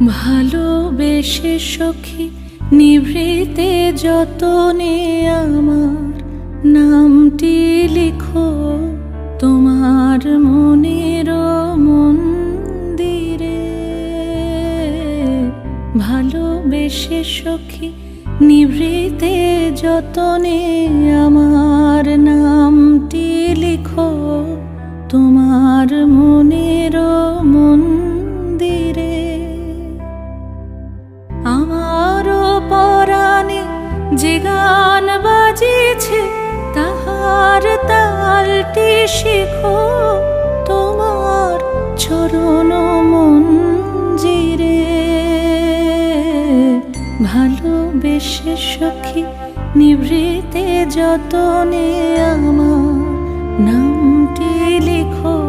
ভালোবেসে সখী নিভৃতে যতনে আমার নামটি লিখো তোমার মনের মন্দিরে। ভালোবেসে সখী নিভৃতে যতনে আমার নামটি লিখো তোমার মনের মন্দিরে। আমারও পরাণে যে গান বাজিছে তাহার তালটি শিখো তোমার চরণ মঞ্জিরে। ভালোবেসে সখী নিভৃতে যতনে আমার নামটি লিখো